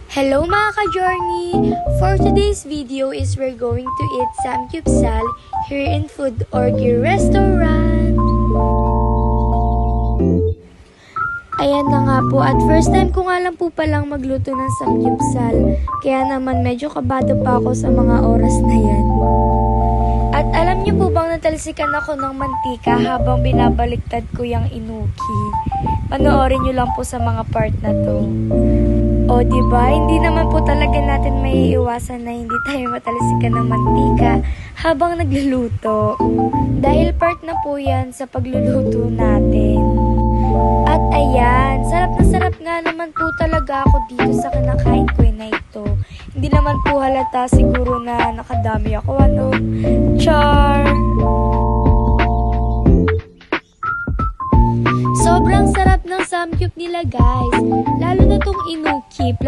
Hello mga ka-journey! For today's video is we're going to eat samgyupsal here in Food Orgy Restaurant. Ayan na nga po, at first time ko nga lang po palang magluto ng samgyupsal. Kaya naman medyo kabado pa ako sa mga oras na yan. At alam niyo po bang natalsikan ako ng mantika habang binabaliktad ko yung inuki? Panoorin niyo lang po sa mga part na to. O diba, hindi naman po talaga natin may iwasan na hindi tayo matalsikan ng mantika habang nagluluto. Dahil part na po yan sa pagluluto natin. At ayan, sarap na sarap nga naman po talaga ako dito sa kinakain ko na ito. Hindi naman po halata siguro na nakadami ako, ano? Char! Sobrang sarap ng samgyup nila guys, lalo na tong inuki.